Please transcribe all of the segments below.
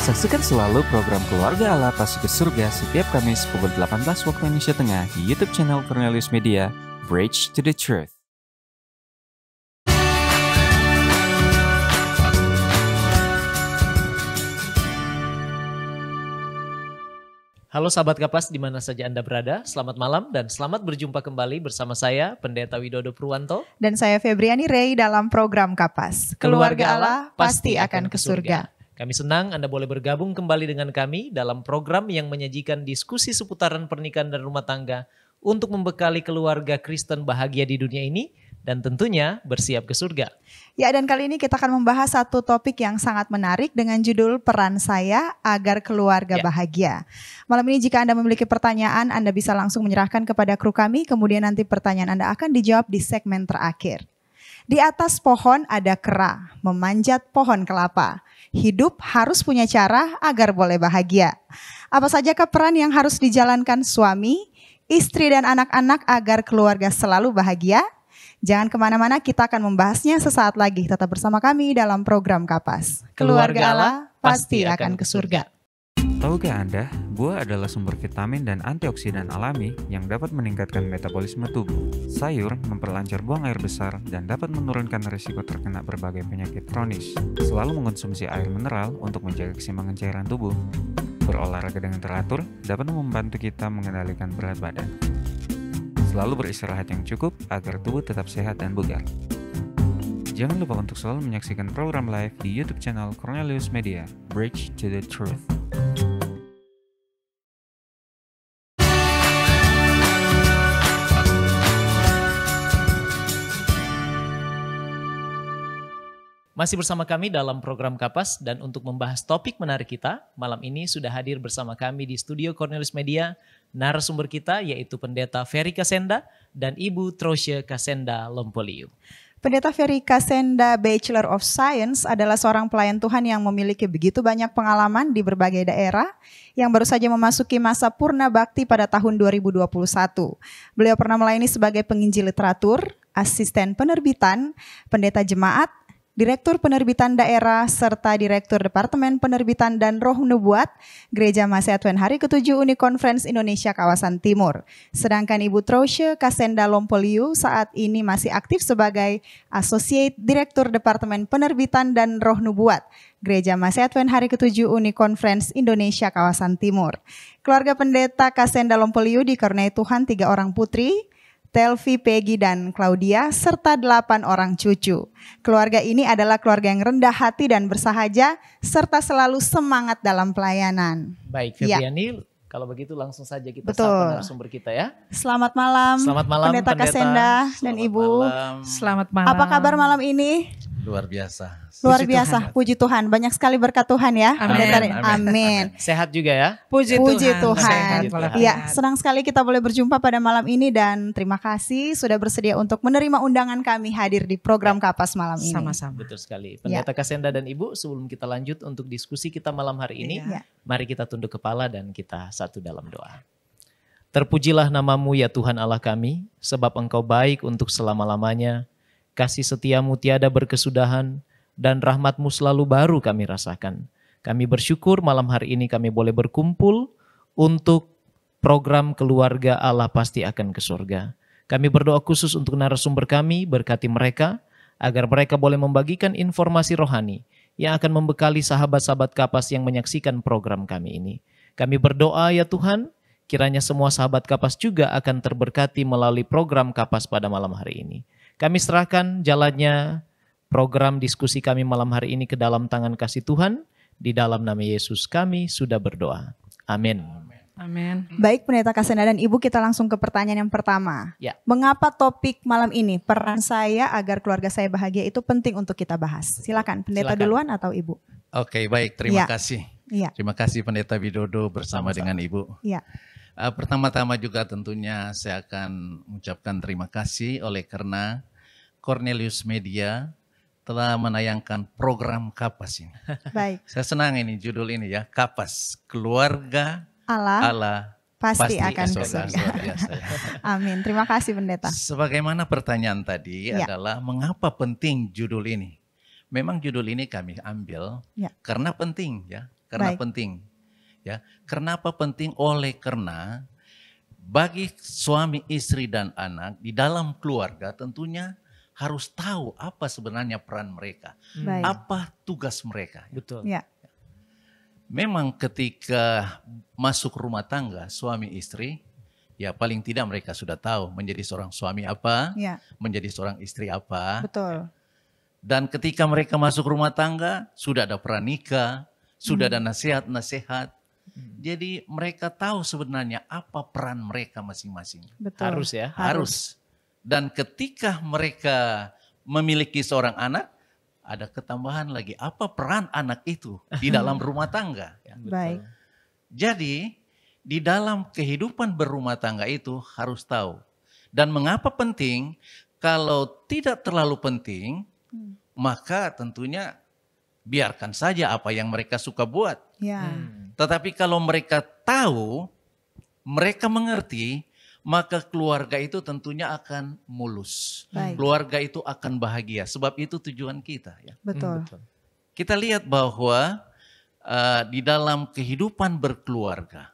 Saksikan selalu program Keluarga Allah Pasti ke Surga setiap Kamis pukul 18 waktu Indonesia Tengah di YouTube channel Cornelius Media, Bridge to the Truth. Halo sahabat Kapas di mana saja Anda berada, selamat malam dan selamat berjumpa kembali bersama saya Pendeta Widodo Purwanto. Dan saya Febriani Rey dalam program Kapas. Keluarga Allah pasti akan ke surga. Kami senang Anda boleh bergabung kembali dengan kami dalam program yang menyajikan diskusi seputaran pernikahan dan rumah tangga untuk membekali keluarga Kristen bahagia di dunia ini dan tentunya bersiap ke surga. Ya, dan kali ini kita akan membahas satu topik yang sangat menarik dengan judul Peran Saya Agar Keluarga Bahagia. Malam ini jika Anda memiliki pertanyaan, Anda bisa langsung menyerahkan kepada kru kami, kemudian nanti pertanyaan Anda akan dijawab di segmen terakhir. Di atas pohon ada kera, memanjat pohon kelapa. Hidup harus punya cara agar boleh bahagia. Apa sajakah peran yang harus dijalankan suami, istri dan anak-anak agar keluarga selalu bahagia? Jangan kemana-mana, kita akan membahasnya sesaat lagi. Tetap bersama kami dalam program Kapas. Keluarga Allah pasti akan ke surga. Tahukah Anda, buah adalah sumber vitamin dan antioksidan alami yang dapat meningkatkan metabolisme tubuh. Sayur memperlancar buang air besar dan dapat menurunkan risiko terkena berbagai penyakit kronis. Selalu mengonsumsi air mineral untuk menjaga keseimbangan cairan tubuh. Berolahraga dengan teratur dapat membantu kita mengendalikan berat badan. Selalu beristirahat yang cukup agar tubuh tetap sehat dan bugar. Jangan lupa untuk selalu menyaksikan program live di YouTube channel Cornelius Media, Bridge to the Truth. Masih bersama kami dalam program Kapas dan untuk membahas topik menarik kita, malam ini sudah hadir bersama kami di studio Cornelius Media, narasumber kita yaitu Pendeta Ferry Kasenda dan Ibu Trosje Kasenda Lompoliu. Pendeta Ferry Kasenda Bachelor of Science adalah seorang pelayan Tuhan yang memiliki begitu banyak pengalaman di berbagai daerah yang baru saja memasuki masa purna bakti pada tahun 2021. Beliau pernah melayani sebagai penginjil literatur, asisten penerbitan, pendeta jemaat, Direktur Penerbitan Daerah, serta Direktur Departemen Penerbitan dan Roh Nubuat, Gereja Masih Tuhan Hari ke-7 Uni Conference Indonesia Kawasan Timur. Sedangkan Ibu Trosje Kasenda Lompoliu saat ini masih aktif sebagai Associate Direktur Departemen Penerbitan dan Roh Nubuat, Gereja Masih Tuhan Hari ke-7 Uni Conference Indonesia Kawasan Timur. Keluarga Pendeta Kasenda Lompoliu dikaruniai Tuhan 3 orang putri, Telvi, Peggy, dan Claudia, serta 8 orang cucu. Keluarga ini adalah keluarga yang rendah hati dan bersahaja, serta selalu semangat dalam pelayanan. Baik, Febriani, kalau begitu langsung saja kita Betul. sapa narasumber kita ya. Selamat malam, Selamat malam Pendeta Kasenda dan Ibu. Selamat malam. Apa kabar malam ini? Luar biasa. Luar biasa, puji Tuhan. Banyak sekali berkat Tuhan ya. Amin. Pendeta. Amin. Sehat juga ya. Puji Tuhan. Sehat Puji walafiat. Ya, senang sekali kita boleh berjumpa pada malam ini dan terima kasih sudah bersedia untuk menerima undangan kami hadir di program Kapas malam ini. Sama-sama. Betul sekali. Pendeta Kasenda dan Ibu, sebelum kita lanjut untuk diskusi kita malam hari ini, Ya. mari kita tunduk kepala dan kita satu dalam doa. Terpujilah namamu ya Tuhan Allah kami, sebab Engkau baik untuk selama-lamanya, kasih setiamu tiada berkesudahan, dan rahmat-Mu selalu baru kami rasakan. Kami bersyukur malam hari ini kami boleh berkumpul untuk program Keluarga Allah Pasti Akan ke Surga. Kami berdoa khusus untuk narasumber kami, berkati mereka, agar mereka boleh membagikan informasi rohani yang akan membekali sahabat-sahabat Kapas yang menyaksikan program kami ini. Kami berdoa ya Tuhan, kiranya semua sahabat Kapas juga akan terberkati melalui program Kapas pada malam hari ini. Kami serahkan jalannya program diskusi kami malam hari ini ke dalam tangan kasih Tuhan. Di dalam nama Yesus kami sudah berdoa. Amin. Amin. Baik Pendeta Kasenda dan Ibu, kita langsung ke pertanyaan yang pertama. Ya. Mengapa topik malam ini, peran saya agar keluarga saya bahagia, itu penting untuk kita bahas? Silakan Pendeta Silakan. duluan atau Ibu? Oke, baik. Terima Ya. kasih. Iya. Terima kasih Pendeta Widodo bersama dengan Ibu. Iya. Pertama-tama juga tentunya saya akan mengucapkan terima kasih oleh karena Cornelius Media telah menayangkan program Kapas ini. Baik. Saya senang ini judul ini ya, Kapas, Keluarga Allah Allah pasti akan ke surga. surga. Luar biasa ya. Amin. Terima kasih Pendeta. Sebagaimana pertanyaan tadi Ya. adalah mengapa penting judul ini? Memang judul ini kami ambil Ya. karena penting ya. Baik. penting. Ya, kenapa penting? Oleh karena bagi suami, istri dan anak di dalam keluarga tentunya harus tahu apa sebenarnya peran mereka, Baik. apa tugas mereka. Betul. Ya. Memang ketika masuk rumah tangga suami istri, ya paling tidak mereka sudah tahu menjadi seorang suami apa, Ya. menjadi seorang istri apa. Betul. Dan ketika mereka masuk rumah tangga, sudah ada pranikah, sudah ada nasihat-nasihat. Jadi mereka tahu sebenarnya apa peran mereka masing-masing. Betul. Harus ya. Harus. Dan ketika mereka memiliki seorang anak, ada ketambahan lagi. Apa peran anak itu di dalam rumah tangga? Ya. Baik. Jadi di dalam kehidupan berumah tangga itu harus tahu. Dan mengapa penting? Kalau tidak terlalu penting, maka tentunya biarkan saja apa yang mereka suka buat. Ya. Tetapi kalau mereka tahu, mereka mengerti, maka keluarga itu tentunya akan mulus. Baik. Keluarga itu akan bahagia. Sebab itu tujuan kita. Ya. Betul. Kita lihat bahwa di dalam kehidupan berkeluarga,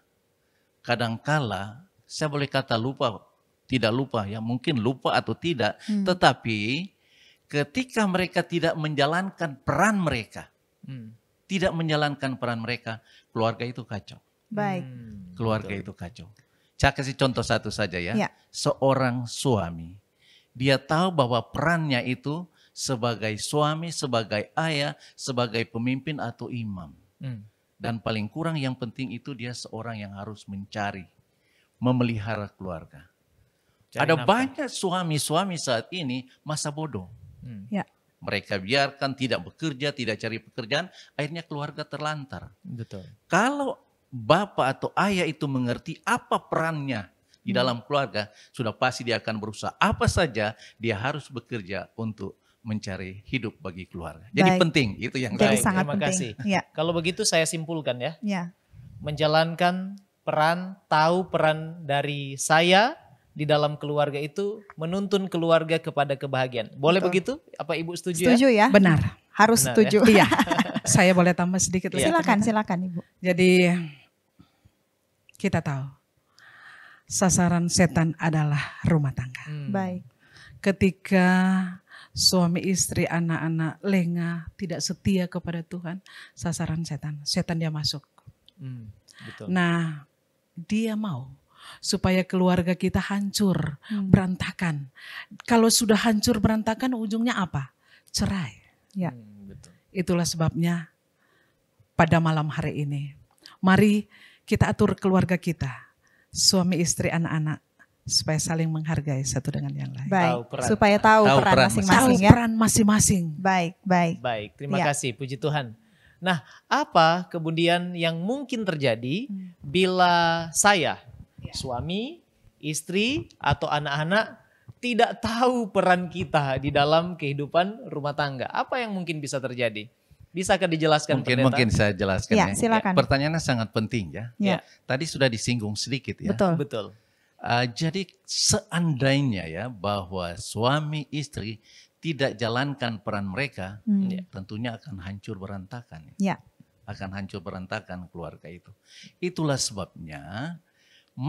kadangkala saya boleh kata lupa, tidak lupa ya, mungkin lupa atau tidak, tetapi ketika mereka tidak menjalankan peran mereka, tidak menjalankan peran mereka, keluarga itu kacau. Baik. Keluarga itu kacau. Saya kasih contoh satu saja ya. Ya. Seorang suami, dia tahu bahwa perannya itu sebagai suami, sebagai ayah, sebagai pemimpin atau imam. Dan paling kurang yang penting itu dia seorang yang harus mencari, memelihara keluarga. Ada banyak suami-suami saat ini masa bodoh. Ya. Mereka biarkan tidak bekerja, tidak cari pekerjaan, akhirnya keluarga terlantar. Betul. Kalau bapak atau ayah itu mengerti apa perannya di dalam keluarga, sudah pasti dia akan berusaha apa saja dia harus bekerja untuk mencari hidup bagi keluarga. Jadi Baik. penting, itu yang Jadi Baik, sangat terima penting. kasih. Ya. Kalau begitu saya simpulkan ya. Ya. Menjalankan peran, tahu peran dari saya di dalam keluarga itu menuntun keluarga kepada kebahagiaan. Boleh Betul. begitu? Apa Ibu setuju ya? Setuju ya? Benar. Harus Benar setuju. Iya. Saya boleh tambah sedikit lagi. Silakan Ibu. Jadi kita tahu sasaran setan adalah rumah tangga. Baik. Ketika suami istri anak-anak lengah tidak setia kepada Tuhan, sasaran setan. Setan dia masuk. Betul. Nah, dia mau supaya keluarga kita hancur, berantakan. Kalau sudah hancur berantakan ujungnya apa? Cerai. Ya. Betul. Itulah sebabnya pada malam hari ini, mari kita atur keluarga kita, suami istri anak-anak, supaya saling menghargai satu dengan yang lain. Baik. Tahu peran. Supaya tahu Tahu peran peran masing-masing Tahu ya. peran masing-masing. Baik, baik. Baik, terima Ya. kasih, puji Tuhan. Nah, apa kemudian yang mungkin terjadi bila saya, suami, istri, atau anak-anak tidak tahu peran kita di dalam kehidupan rumah tangga? Apa yang mungkin bisa terjadi? Bisakah dijelaskan, Pendeta? Mungkin saya jelaskan Ya, ya. silakan. Pertanyaannya sangat penting ya. Ya. Tadi sudah disinggung sedikit ya. Betul. Betul. Jadi seandainya ya bahwa suami istri tidak jalankan peran mereka, tentunya akan hancur berantakan. Ya. Akan hancur berantakan keluarga itu. Itulah sebabnya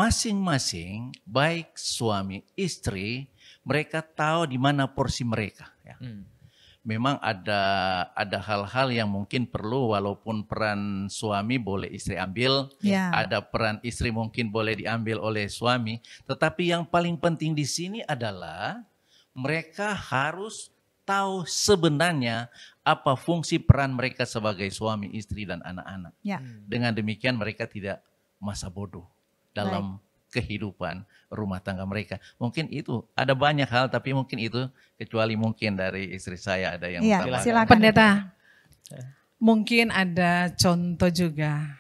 masing-masing baik suami istri mereka tahu di mana porsi mereka. Ya. Memang ada hal-hal yang mungkin perlu walaupun peran suami boleh istri ambil, Ya. ada peran istri mungkin boleh diambil oleh suami, tetapi yang paling penting di sini adalah mereka harus tahu sebenarnya apa fungsi peran mereka sebagai suami, istri dan anak-anak. Ya. Dengan demikian mereka tidak masa bodoh dalam kehidupan rumah tangga mereka. Mungkin itu, ada banyak hal tapi mungkin itu kecuali mungkin dari istri saya ada yang Iya, utama. silakan. Pendeta, mungkin ada contoh juga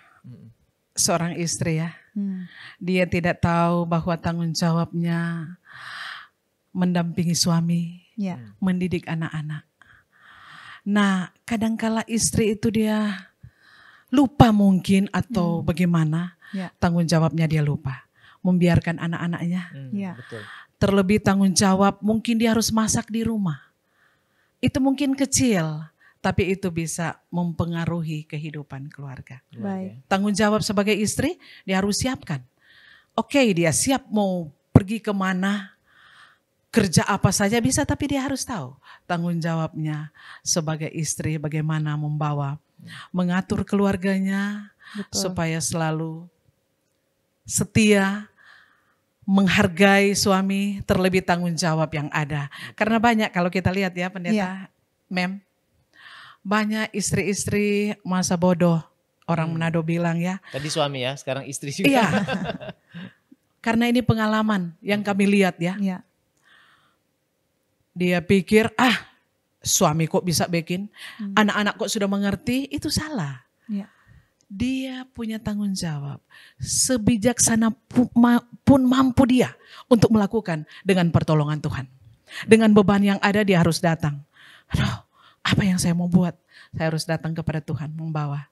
seorang istri ya. Dia tidak tahu bahwa tanggung jawabnya mendampingi suami, Ya. mendidik anak-anak. Nah, kadangkala istri itu dia lupa mungkin atau bagaimana, Ya. tanggung jawabnya dia lupa. Membiarkan anak-anaknya. Ya. Betul. Terlebih tanggung jawab mungkin dia harus masak di rumah. Itu mungkin kecil, tapi itu bisa mempengaruhi kehidupan keluarga. Baik. Tanggung jawab sebagai istri dia harus siapkan. Oke, dia siap mau pergi kemana, kerja apa saja bisa, tapi dia harus tahu tanggung jawabnya sebagai istri bagaimana membawa, mengatur keluarganya supaya selalu setia, menghargai suami, terlebih tanggung jawab yang ada. Karena banyak kalau kita lihat ya pendeta, Mem, banyak istri-istri masa bodoh. Orang Manado bilang ya. Tadi suami ya, sekarang istri juga. Iya. Karena ini pengalaman yang kami lihat ya. Iya. Dia pikir, suami kok bisa bikin, anak-anak kok sudah mengerti, itu salah. Iya. Dia punya tanggung jawab. Sebijaksana pun mampu dia untuk melakukan dengan pertolongan Tuhan. Dengan beban yang ada dia harus datang. Aduh, apa yang saya mau buat? Saya harus datang kepada Tuhan membawa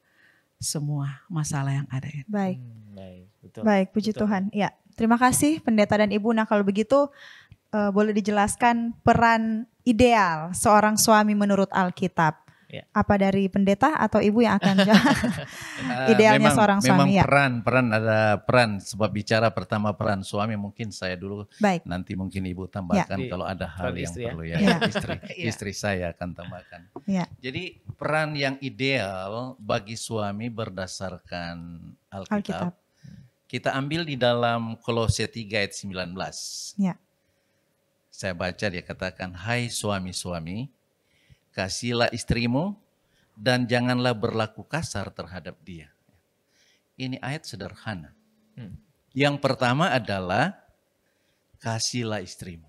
semua masalah yang ada ini. Baik. Baik, betul. Baik, puji Betul. Tuhan. Ya, terima kasih pendeta dan ibu. Nah, kalau begitu boleh dijelaskan peran ideal seorang suami menurut Alkitab. Ya. Apa dari pendeta atau ibu yang akan jawab? Idealnya seorang suami. Memang peran ada peran, sebab bicara pertama peran suami mungkin saya dulu, Baik. nanti mungkin ibu tambahkan Ya. kalau ada hal Peran yang istri ya. perlu ya. Ya. Istri saya akan tambahkan. Ya. Jadi peran yang ideal bagi suami berdasarkan Alkitab. Alkitab, kita ambil di dalam Kolose 3 ayat 19. Ya. Saya baca, dia katakan, hai suami-suami, kasihilah istrimu dan janganlah berlaku kasar terhadap dia. Ini ayat sederhana. Yang pertama adalah kasihilah istrimu.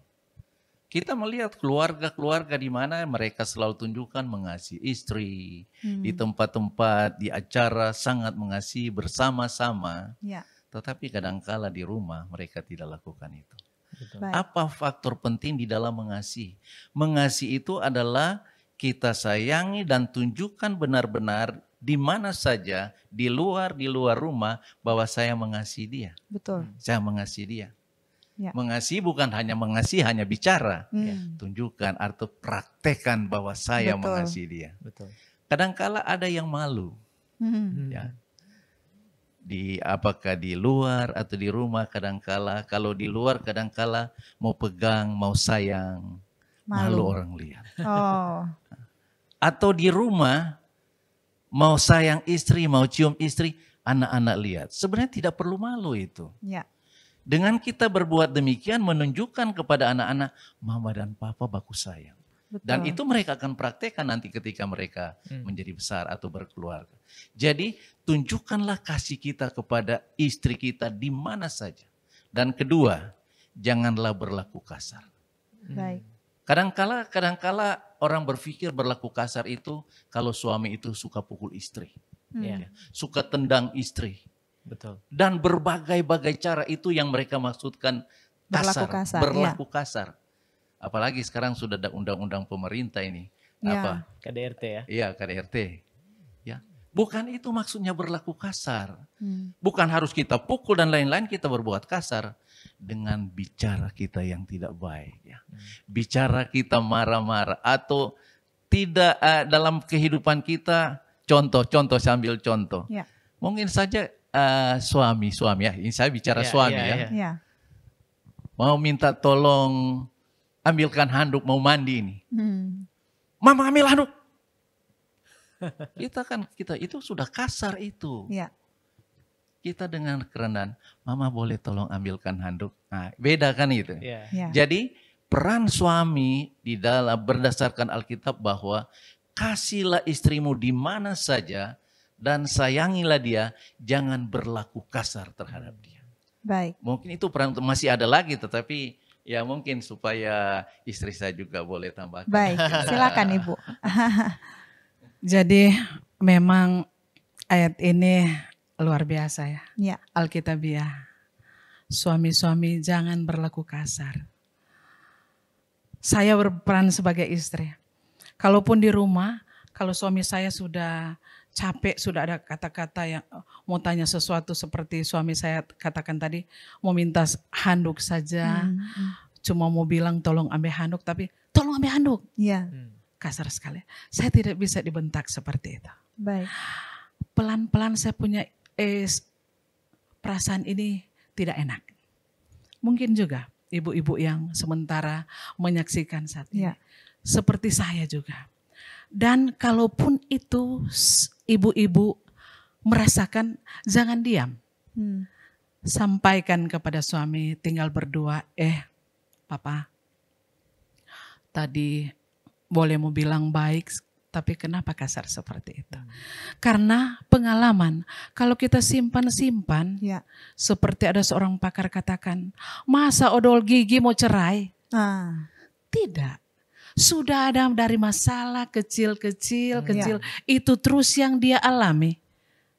Kita melihat keluarga-keluarga di mana mereka selalu tunjukkan mengasihi istri. Di tempat-tempat, di acara sangat mengasihi bersama-sama. Ya. Tetapi kadangkala di rumah mereka tidak lakukan itu. Baik. Apa faktor penting di dalam mengasihi? Mengasihi itu adalah kita sayangi dan tunjukkan benar-benar di mana saja, di luar rumah, bahwa saya mengasihi dia. Betul. Saya mengasihi dia. Ya. Mengasihi bukan hanya mengasihi, hanya bicara. Tunjukkan atau praktekkan bahwa saya Betul. mengasihi dia. Betul. Kadangkala ada yang malu. Ya. Apakah di luar atau di rumah, kadangkala kalau di luar kadangkala mau pegang, mau sayang, malu orang lihat. Oh. Atau di rumah mau sayang istri, mau cium istri, anak-anak lihat. Sebenarnya tidak perlu malu itu. Ya. Dengan kita berbuat demikian menunjukkan kepada anak-anak, mama dan papa baku sayang. Betul. Dan itu mereka akan praktekkan nanti ketika mereka menjadi besar atau berkeluarga. Jadi tunjukkanlah kasih kita kepada istri kita di mana saja. Dan kedua, janganlah berlaku kasar. Baik. Kadangkala orang berpikir berlaku kasar itu kalau suami itu suka pukul istri. Ya, Suka tendang istri. betul. Dan berbagai-bagai cara itu yang mereka maksudkan Berlaku kasar. kasar, Berlaku kasar. Apalagi sekarang sudah ada undang-undang pemerintah ini. Ya. Apa? KDRT ya. Iya, KDRT. Ya. Bukan itu maksudnya berlaku kasar. Bukan harus kita pukul dan lain-lain kita berbuat kasar. Dengan bicara kita yang tidak baik. Ya. Bicara kita marah-marah. Atau tidak dalam kehidupan kita. Contoh sambil contoh. Ya. Mungkin saja suami ya. Ini saya bicara suami ya. Ya. Mau minta tolong ambilkan handuk mau mandi ini. Mama ambil handuk. Kita itu sudah kasar itu. Ya. Kita dengan kerendahan, mama boleh tolong ambilkan handuk. Nah, beda kan itu. Ya. Ya. Jadi peran suami di dalam berdasarkan Alkitab bahwa kasihlah istrimu di mana saja dan sayangilah dia, jangan berlaku kasar terhadap dia. Baik. Mungkin itu peran masih ada lagi, tetapi ya mungkin supaya istri saya juga boleh tambahkan. Baik. Silakan Ibu. Jadi memang ayat ini luar biasa ya. Ya. Alkitabiah. Suami-suami jangan berlaku kasar. Saya berperan sebagai istri. Kalaupun di rumah, kalau suami saya sudah capek, sudah ada kata-kata yang mau tanya sesuatu seperti suami saya katakan tadi, mau minta handuk saja, cuma mau bilang tolong ambil handuk, tapi tolong ambil handuk. Ya. kasar sekali. Saya tidak bisa dibentak seperti itu. Baik. Pelan-pelan saya punya perasaan ini tidak enak. Mungkin juga ibu-ibu yang sementara menyaksikan saat ini. Ya. Seperti saya juga. Dan kalaupun itu ibu-ibu merasakan, jangan diam. Sampaikan kepada suami, tinggal berdua, papa, tadi boleh mau bilang baik, tapi kenapa kasar seperti itu? Karena pengalaman, kalau kita simpan-simpan, Ya. seperti ada seorang pakar katakan, masa odol gigi mau cerai? Tidak. Sudah ada dari masalah kecil, itu terus yang dia alami.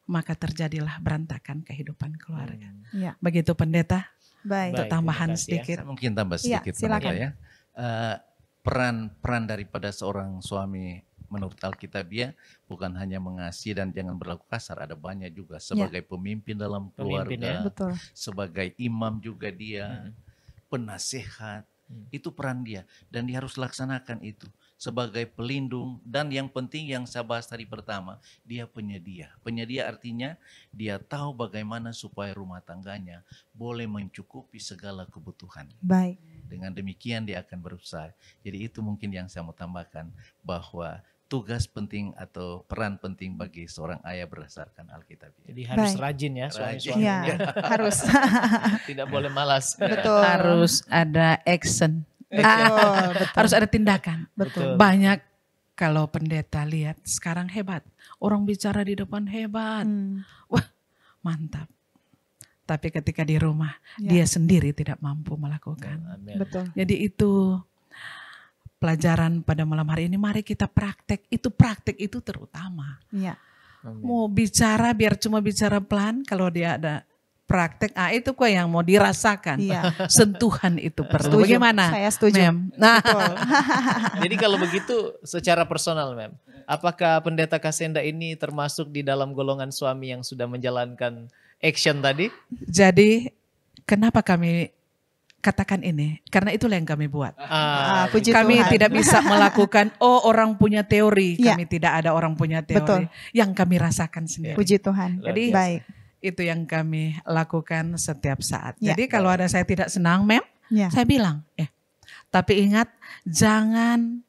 Maka terjadilah berantakan kehidupan keluarga. Ya. Begitu pendeta, Baik. untuk tambahan terima kasih ya. sedikit. Saya mungkin tambah Iya, sedikit silakan. pendeta ya. Peran daripada seorang suami menurut Alkitabiah bukan hanya mengasihi dan jangan berlaku kasar, ada banyak juga sebagai pemimpin dalam Pemimpin, keluarga, Betul. sebagai imam juga dia, penasehat, itu peran dia dan dia harus laksanakan itu sebagai pelindung dan yang penting yang saya bahas tadi pertama, dia penyedia. Penyedia artinya dia tahu bagaimana supaya rumah tangganya boleh mencukupi segala kebutuhan. Baik. Dengan demikian dia akan berusaha. Jadi itu mungkin yang saya mau tambahkan bahwa tugas penting atau peran penting bagi seorang ayah berdasarkan Alkitab. Jadi harus Baik. rajin ya Iya, suami-suaminya. harus. Tidak boleh malas. Betul. Harus ada action. Betul. Harus ada tindakan. Betul. Banyak kalau pendeta lihat sekarang hebat. Orang bicara di depan hebat. Wah, mantap. Tapi ketika di rumah dia sendiri tidak mampu melakukan. Amin. Betul. Jadi itu pelajaran pada malam hari ini. Mari kita praktek. Praktek itu terutama. Iya. Amin. Mau bicara biar cuma bicara pelan. Kalau dia ada praktek, itu kok yang mau dirasakan. Iya. Sentuhan itu perlu. Setuju. Bagaimana? Saya setuju. Mem? Nah, Betul. Jadi kalau begitu secara personal Mem, apakah pendeta Kasenda ini termasuk di dalam golongan suami yang sudah menjalankan action tadi? jadi kenapa kami katakan ini? Karena itulah yang kami buat. Puji Kami Tuhan. tidak bisa melakukan, orang punya teori. Iya. Kami tidak ada orang punya teori. Betul. Yang kami rasakan sendiri. Puji Tuhan. Jadi, baik. Itu yang kami lakukan setiap saat. Ya. Jadi kalau ada saya tidak senang, Mem, Ya. saya bilang, tapi ingat jangan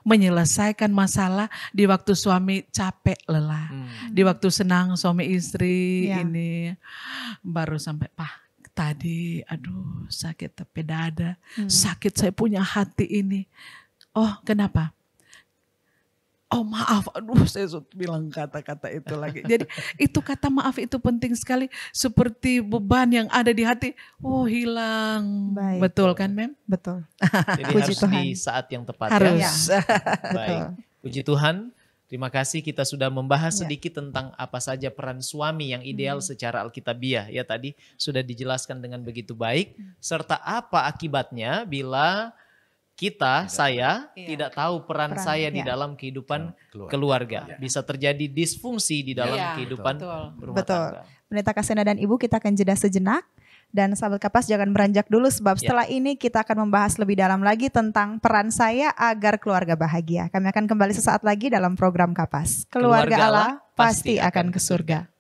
menyelesaikan masalah di waktu suami capek lelah. Di waktu senang suami istri Ya. ini baru sampai, Pak tadi aduh sakit tapi dada, sakit saya punya hati ini. Oh kenapa? Oh maaf, aduh saya bilang kata-kata itu lagi. Jadi itu kata maaf itu penting sekali. Seperti beban yang ada di hati, hilang. Baik. Betul kan Mem? Betul. Jadi Puji harus Tuhan. di saat yang tepat Harus. ya. Betul. Baik. Puji Tuhan. Terima kasih kita sudah membahas Ya. sedikit tentang apa saja peran suami yang ideal secara Alkitabiah. Ya tadi sudah dijelaskan dengan begitu baik. Serta apa akibatnya bila saya tidak tahu peran saya di ya. dalam kehidupan keluarga. Bisa terjadi disfungsi di dalam Iya, kehidupan rumah Betul. tangga. Pendeta Kasenda dan Ibu, kita akan jeda sejenak. Dan sahabat Kapas jangan beranjak dulu sebab setelah ini kita akan membahas lebih dalam lagi tentang peran saya agar keluarga bahagia. Kami akan kembali sesaat lagi dalam program Kapas. Keluarga Allah pasti akan ke surga.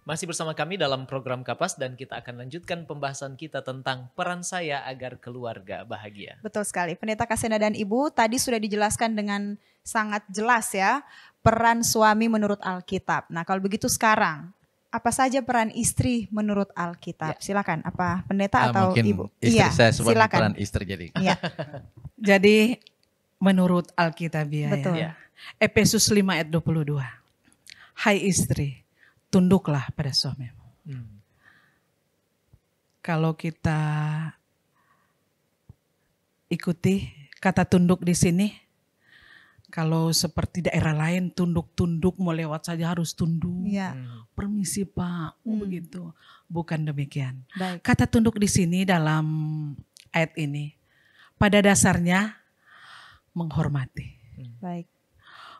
Masih bersama kami dalam program Kapas dan kita akan lanjutkan pembahasan kita tentang peran saya agar keluarga bahagia. Betul sekali. Pendeta Kasenda dan Ibu tadi sudah dijelaskan dengan sangat jelas ya peran suami menurut Alkitab. Nah kalau begitu sekarang apa saja peran istri menurut Alkitab? Silakan apa pendeta atau mungkin Ibu? Istri saya sebagai silakan. peran istri jadi. Iya, Jadi menurut Alkitabiah betul. ya. Efesus 5 ayat 22. Hai istri, tunduklah pada suamimu. kalau kita ikuti kata tunduk di sini, kalau seperti daerah lain tunduk-tunduk mau lewat saja harus tunduk. Ya. Permisi Pak, begitu. Bukan demikian. Baik. Kata tunduk di sini dalam ayat ini pada dasarnya menghormati, Baik.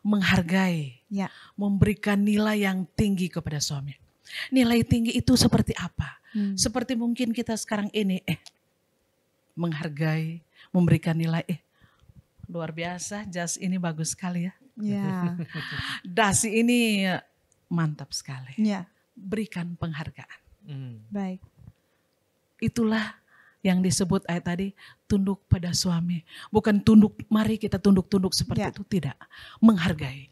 menghargai, Ya. memberikan nilai yang tinggi kepada suami. Nilai tinggi itu seperti apa? Seperti mungkin kita sekarang ini menghargai, memberikan nilai, luar biasa, jas ini bagus sekali ya. Ya. Dasi ini mantap sekali. Ya. Berikan penghargaan. Baik. Itulah yang disebut ayat tadi, tunduk pada suami. Bukan tunduk, mari kita tunduk-tunduk seperti Ya. itu, tidak. Menghargai.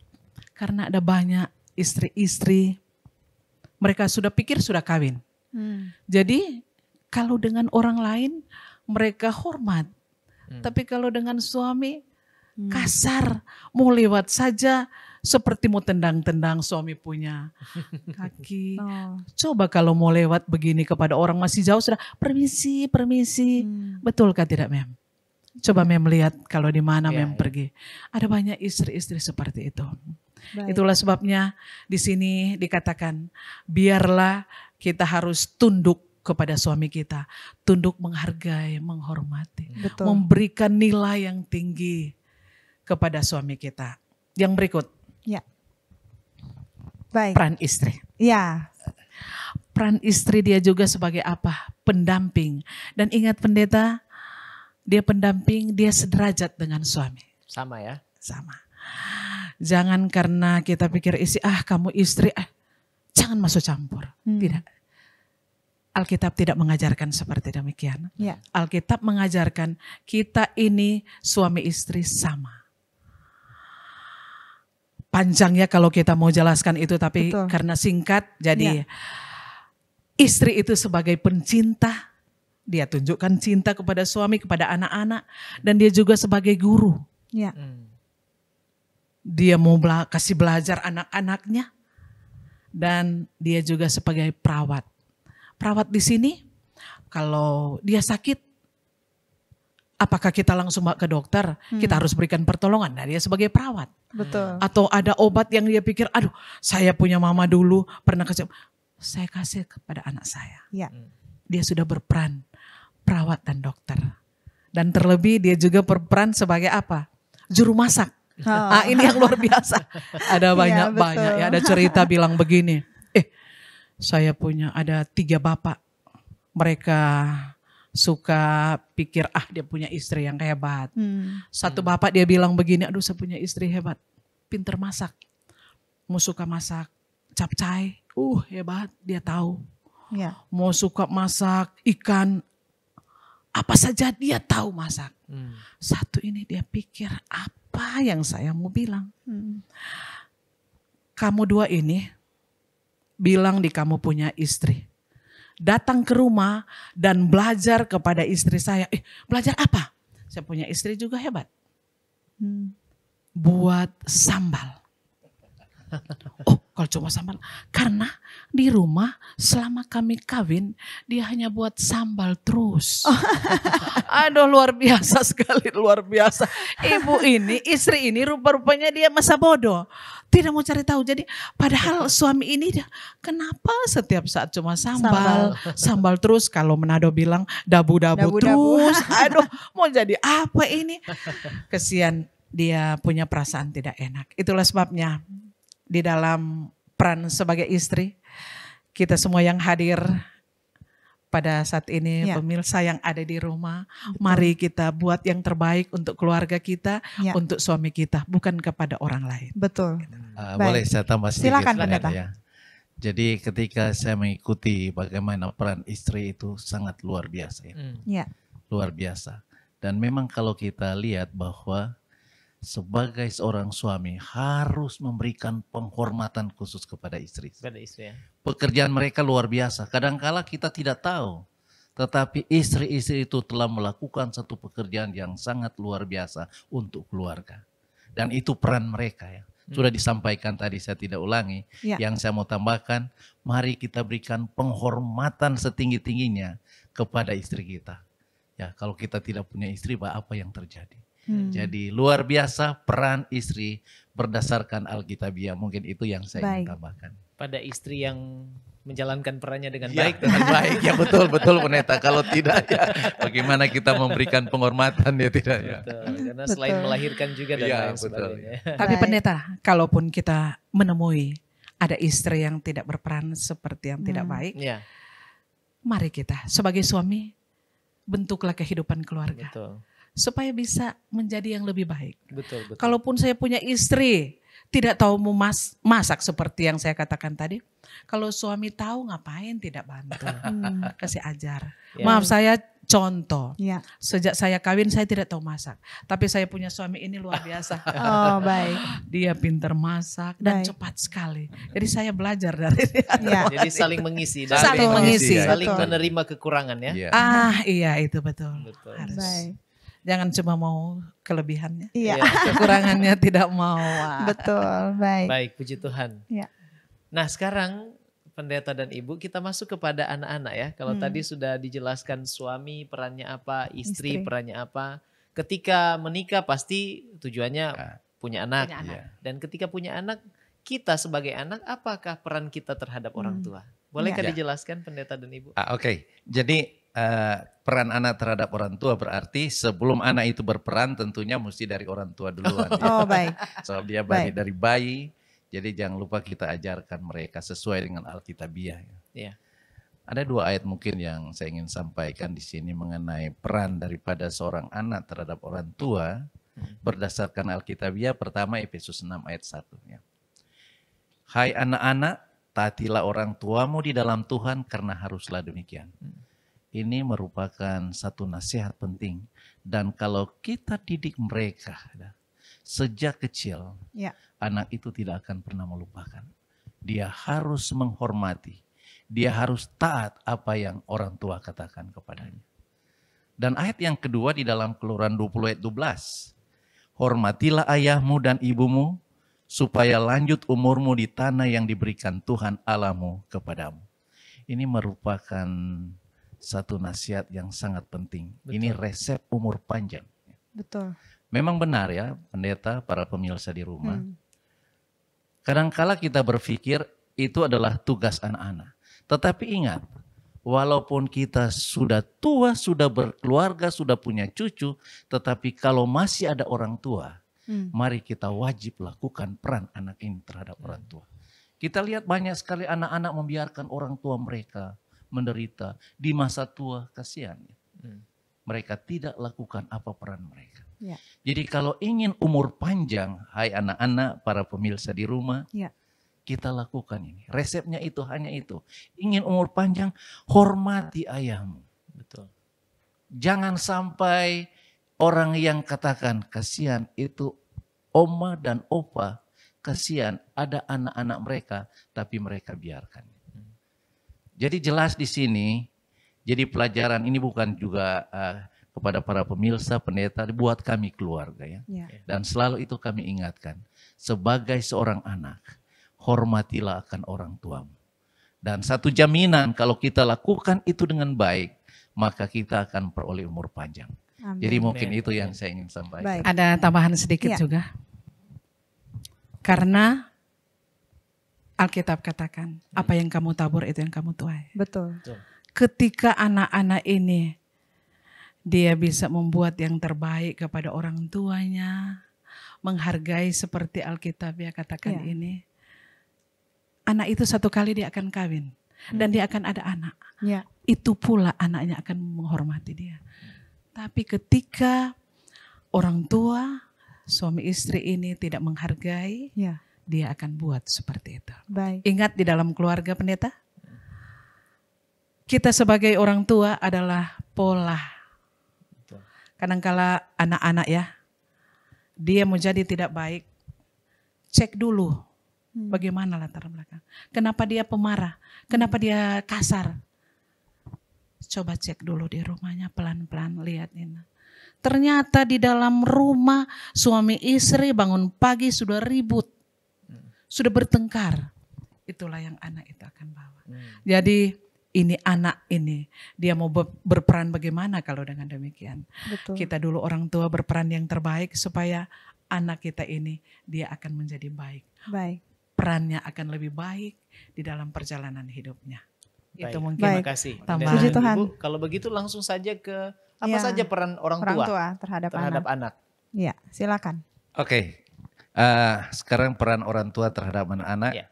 Karena ada banyak istri-istri, mereka sudah pikir sudah kawin. Jadi kalau dengan orang lain mereka hormat. Tapi kalau dengan suami kasar, mau lewat saja seperti mau tendang-tendang suami punya kaki. Oh. Coba kalau mau lewat begini kepada orang masih jauh sudah permisi, permisi. Betulkah tidak Mem? Coba Mem lihat kalau di mana Mem pergi. Ada banyak istri-istri seperti itu. Baik. Itulah sebabnya di sini dikatakan biarlah kita harus tunduk kepada suami kita. Tunduk menghargai, menghormati. Betul. Memberikan nilai yang tinggi kepada suami kita. Yang berikut, Ya. Baik. peran istri. Ya. Peran istri dia juga sebagai apa? Pendamping. Dan ingat pendeta, dia pendamping, dia sederajat dengan suami. Sama ya. Sama. Jangan karena kita pikir isi, kamu istri, jangan masuk campur. Tidak. Alkitab tidak mengajarkan seperti demikian. Ya. Alkitab mengajarkan kita ini suami istri sama. Panjangnya kalau kita mau jelaskan itu, tapi Betul. karena singkat, jadi istri itu sebagai pencinta, dia tunjukkan cinta kepada suami, kepada anak-anak, dan dia juga sebagai guru. Ya. Dia mau kasih belajar anak-anaknya, dan dia juga sebagai perawat. Perawat di sini, kalau dia sakit, apakah kita langsung bawa ke dokter? Kita harus berikan pertolongan. Nah, dia sebagai perawat. Betul. Atau ada obat yang dia pikir, aduh saya punya mama dulu pernah kasih, saya kasih kepada anak saya. Ya. Dia sudah berperan perawat dan dokter. Dan terlebih dia juga berperan sebagai apa? Juru masak. Oh. Ini yang luar biasa. Ada Iya, banyak betul. ya, ada cerita bilang begini. Saya punya ada 3 bapak. Mereka suka pikir dia punya istri yang hebat. Satu bapak dia bilang begini, aduh saya punya istri hebat, pinter masak. Mau suka masak capcay, hebat dia tahu. Ya. Mau suka masak ikan, apa saja dia tahu masak. Satu ini dia pikir apa yang saya mau bilang. Kamu 2 ini bilang di kamu punya istri. Datang ke rumah dan belajar kepada istri saya. Belajar apa? Saya punya istri juga hebat. Buat sambal. Kalau cuma sambal. Karena di rumah selama kami kawin dia hanya buat sambal terus. Aduh luar biasa sekali, luar biasa. Ibu ini, istri ini rupa-rupanya dia masa bodoh. Tidak mau cari tahu. Jadi padahal suami ini dia, kenapa setiap saat cuma sambal terus. Kalau Manado bilang dabu-dabu terus. Aduh mau jadi apa ini. Kesian dia punya perasaan tidak enak. Itulah sebabnya di dalam peran sebagai istri, kita semua yang hadir pada saat ini, pemirsa yang ada di rumah, mari kita buat yang terbaik untuk keluarga kita, untuk suami kita, bukan kepada orang lain. Betul. Boleh saya tambah sedikit? Silakan pendeta. Ya. Jadi ketika saya mengikuti bagaimana peran istri itu sangat luar biasa. Ya. Luar biasa. Dan memang kalau kita lihat bahwa sebagai seorang suami harus memberikan penghormatan khusus kepada istri. Pekerjaan mereka luar biasa. Kadangkala kita tidak tahu. Tetapi istri-istri itu telah melakukan satu pekerjaan yang sangat luar biasa untuk keluarga. Dan itu peran mereka ya. Sudah disampaikan tadi, saya tidak ulangi. Ya. Yang saya mau tambahkan, mari kita berikan penghormatan setinggi-tingginya kepada istri kita. Ya, kalau kita tidak punya istri, apa yang terjadi? Jadi luar biasa peran istri berdasarkan Alkitabiah. Mungkin itu yang saya ingin tambahkan. Pada istri yang menjalankan perannya dengan Ya, baik. dengan baik, ya betul pendeta. Kalau tidak ya bagaimana kita memberikan penghormatan ya tidak ya. Betul, karena selain melahirkan juga dan Iya, lain betul. sebagainya. Tapi pendeta, kalaupun kita menemui ada istri yang tidak berperan seperti yang tidak baik, Ya, mari kita sebagai suami bentuklah kehidupan keluarga betul. supaya bisa menjadi yang lebih baik. Betul. Kalaupun saya punya istri tidak tahu masak seperti yang saya katakan tadi, kalau suami tahu ngapain tidak bantu, kasih ajar. Ya. Maaf, saya contoh. Ya. Sejak saya kawin saya tidak tahu masak, tapi saya punya suami ini luar biasa. Oh, baik. Dia pintar masak dan Baik. cepat sekali. Jadi saya belajar dari dia. Ya. Jadi saling mengisi dan Saling mengisi. saling Betul. menerima kekurangan ya. Iya. Iya itu betul. Betul. Harus. Baik. Jangan cuma mau kelebihannya, Iya. Iya. kekurangannya tidak mau. Betul. Baik. Baik, puji Tuhan. Ya. Nah sekarang pendeta dan ibu kita masuk kepada anak-anak ya. Kalau tadi sudah dijelaskan suami perannya apa, istri Istri. perannya apa. Ketika menikah pasti tujuannya punya anak. Punya anak. Iya. Dan ketika punya anak, kita sebagai anak apakah peran kita terhadap orang tua? Bolehkah Ya. dijelaskan pendeta dan ibu? Oke. Jadi peran anak terhadap orang tua berarti sebelum anak itu berperan tentunya mesti dari orang tua duluan. ya. Oh, baik. Sebab dia Baik. dari bayi, jadi jangan lupa kita ajarkan mereka sesuai dengan Alkitabiah. Iya. Ada 2 ayat mungkin yang saya ingin sampaikan di sini mengenai peran daripada seorang anak terhadap orang tua berdasarkan Alkitabiah. Pertama Efesus 6 ayat 1. Ya. Hai anak-anak, taatilah orang tuamu di dalam Tuhan karena haruslah demikian. Ini merupakan satu nasihat penting. Dan kalau kita didik mereka sejak kecil, Ya. anak itu tidak akan pernah melupakan. Dia harus menghormati. Dia harus taat apa yang orang tua katakan kepadanya. Dan ayat yang kedua di dalam Keluaran 20 ayat 12. Hormatilah ayahmu dan ibumu supaya lanjut umurmu di tanah yang diberikan Tuhan Allahmu kepadamu. Ini merupakan satu nasihat yang sangat penting. Ini resep umur panjang. Betul. Memang benar ya pendeta, para pemirsa di rumah. Kadangkala kita berpikir itu adalah tugas anak-anak. Tetapi ingat, walaupun kita sudah tua, sudah berkeluarga, sudah punya cucu, tetapi kalau masih ada orang tua, mari kita wajib lakukan peran anak ini terhadap orang tua. Kita lihat banyak sekali anak-anak membiarkan orang tua mereka menderita di masa tua, kasihan. Mereka tidak lakukan apa peran mereka. Ya. Jadi kalau ingin umur panjang, hai anak-anak, para pemirsa di rumah, Ya. kita lakukan ini. Resepnya itu hanya itu. Ingin umur panjang, hormati ayahmu. Betul. Jangan sampai orang yang katakan kasihan itu oma dan opa, kasihan ada anak-anak mereka, tapi mereka biarkan. Jadi jelas di sini, jadi pelajaran ini bukan juga kepada para pemirsa, pendeta, buat kami keluarga ya. Ya. Dan selalu itu kami ingatkan, sebagai seorang anak, hormatilah akan orang tuamu. Dan satu jaminan kalau kita lakukan itu dengan baik, maka kita akan peroleh umur panjang. Amin. Jadi mungkin Amin. itu yang saya ingin sampaikan. Baik. Ada tambahan sedikit Ya. juga. Karena Alkitab katakan, apa yang kamu tabur itu yang kamu tuai. Betul. Ketika anak-anak ini dia bisa membuat yang terbaik kepada orang tuanya, menghargai seperti Alkitab ya katakan Ya. ini, anak itu satu kali dia akan kawin dan dia akan ada anak. Ya. Itu pula anaknya akan menghormati dia. Tapi ketika orang tua, suami istri ini tidak menghargai, Ya. dia akan buat seperti itu. Baik. Ingat di dalam keluarga pendeta, kita sebagai orang tua adalah pola. Betul. Kadangkala anak-anak ya, dia mau jadi tidak baik, cek dulu bagaimana latar belakang. Kenapa dia pemarah, kenapa dia kasar. Coba cek dulu di rumahnya pelan-pelan, lihat ini. Ternyata di dalam rumah suami istri bangun pagi sudah ribut. sudah bertengkar, itulah yang anak itu akan bawa. Jadi ini anak ini, dia mau berperan bagaimana kalau dengan demikian. Betul. Kita dulu orang tua berperan yang terbaik supaya anak kita ini dia akan menjadi baik. Baik. Perannya akan lebih baik di dalam perjalanan hidupnya. Baik. Itu mungkin Terima Baik. kasih. Tambahan. Puji Tuhan. Ibu, kalau begitu langsung saja ke apa Ya, saja peran orang tua terhadap anak. anak. Iya, silakan. Oke, sekarang peran orang tua terhadap anak-anak. Ya.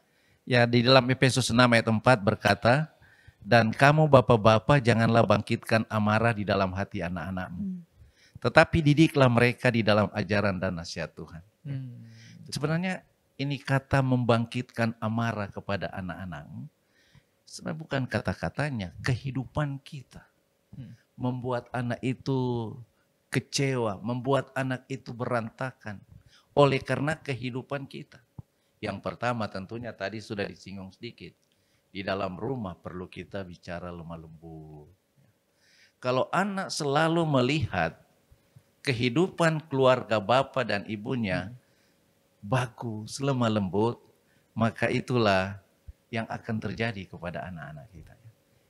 Ya, di dalam Efesus 6 ayat 4 berkata, dan kamu bapak-bapak janganlah bangkitkan amarah di dalam hati anak-anakmu. Tetapi didiklah mereka di dalam ajaran dan nasihat Tuhan. Sebenarnya ini kata membangkitkan amarah kepada anak-anakmu, sebenarnya bukan kata-katanya, kehidupan kita. Membuat anak itu kecewa, membuat anak itu berantakan. Oleh karena kehidupan kita. Yang pertama tentunya tadi sudah disinggung sedikit. Di dalam rumah perlu kita bicara lemah lembut. Kalau anak selalu melihat kehidupan keluarga bapak dan ibunya bagus, lemah lembut, maka itulah yang akan terjadi kepada anak-anak kita.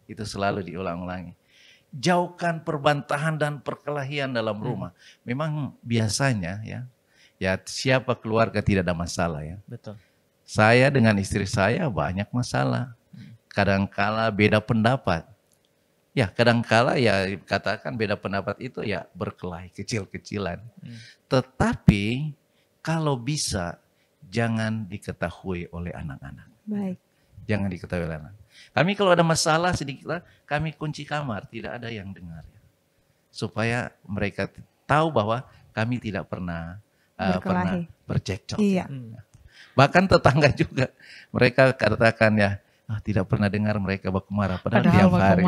Itu selalu diulang-ulangi. Jauhkan perbantahan dan perkelahian dalam rumah. Memang biasanya ya siapa keluarga tidak ada masalah ya. Betul. Saya dengan istri saya banyak masalah. Kadangkala beda pendapat. Ya kadangkala ya katakan beda pendapat itu ya berkelahi kecil-kecilan. Tetapi kalau bisa jangan diketahui oleh anak-anak. Baik. Jangan diketahui oleh anak. Kami kalau ada masalah sedikit kami kunci kamar, tidak ada yang dengar. Supaya mereka tahu bahwa kami tidak pernah bercekcok. Iya. Bahkan tetangga juga mereka katakan ya, tidak pernah dengar mereka baku marah padahal tiap hari.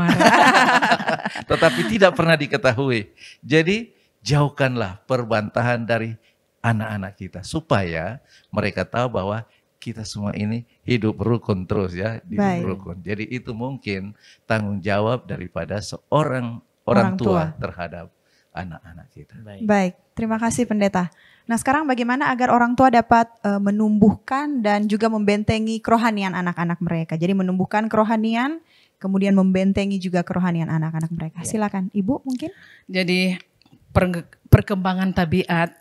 Tetapi tidak pernah diketahui. Jadi jauhkanlah perbantahan dari anak-anak kita supaya mereka tahu bahwa kita semua ini hidup rukun terus ya, hidup rukun. Jadi itu mungkin tanggung jawab daripada seorang orang tua terhadap anak-anak kita. Baik, terima kasih pendeta. Nah sekarang bagaimana agar orang tua dapat menumbuhkan dan juga membentengi kerohanian anak-anak mereka. Jadi menumbuhkan kerohanian, kemudian membentengi juga kerohanian anak-anak mereka. Silakan Ibu mungkin. Jadi perkembangan tabiat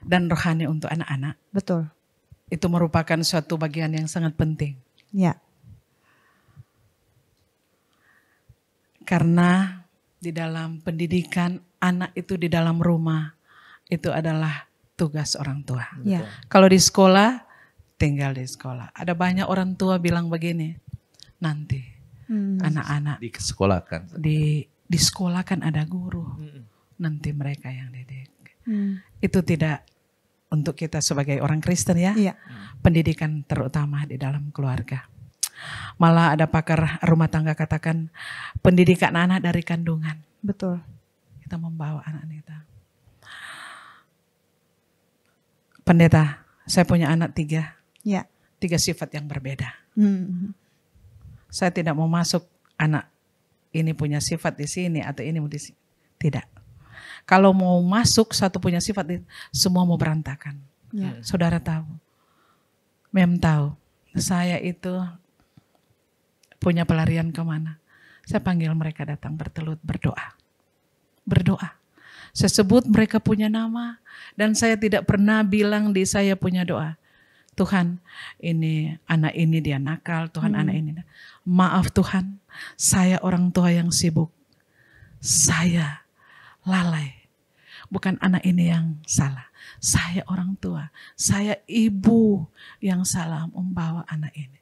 dan rohani untuk anak-anak. Betul. Itu merupakan suatu bagian yang sangat penting. Ya. Karena di dalam pendidikan anak itu di dalam rumah itu adalah tugas orang tua. Ya. Kalau di sekolah tinggal di sekolah. Ada banyak orang tua bilang begini, nanti anak-anak di sekolah kan ada guru, nanti mereka yang didik. Itu tidak untuk kita sebagai orang Kristen ya, pendidikan terutama di dalam keluarga. Malah ada pakar rumah tangga katakan pendidikan anak dari kandungan. Betul. Kita membawa anak kita. Pendeta, saya punya anak 3. Ya. 3 sifat yang berbeda. Saya tidak mau masuk anak ini punya sifat di sini atau ini di sini. Tidak. Kalau mau masuk satu punya sifat, semua mau berantakan. Ya. Saudara tahu, Mem tahu, saya itu punya pelarian kemana. Saya panggil mereka datang bertelut berdoa. Berdoa. Saya sebut mereka punya nama dan saya tidak pernah bilang di saya punya doa. Tuhan, ini anak ini dia nakal, Tuhan anak ini. Maaf Tuhan, saya orang tua yang sibuk. Saya lalai. Bukan anak ini yang salah. Saya orang tua. Saya ibu yang salah membawa anak ini.